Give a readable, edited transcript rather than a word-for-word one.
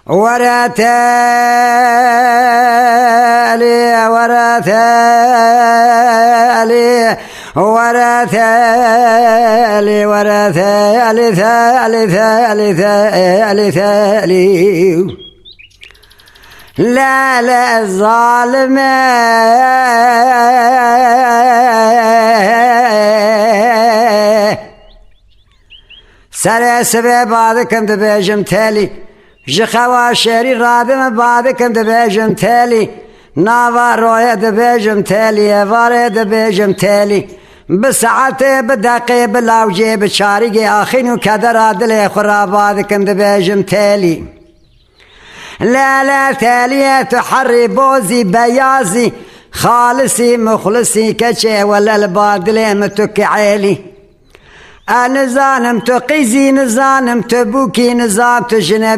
ورثالي ورثالي ورثالي ورثالي ثالي ثالي ثالي ثالي لا لا الظالم سر سبب بعضكم دبيجم تالي جخوا شيري رادم بعضكم دبيجم تالي نافا رويا دبيجم تالي فاري دبيجم تالي بساعته بدقي بلاوجي بشارقي آخين وكدر عدلي خراباتكم دبيجم تالي لا لا تالي تحري بوزي بيازي خالصي مخلصي كشي ولا البادلي متك عيلي نزانم تقيزي نزانم تبوكي نزام تجنبي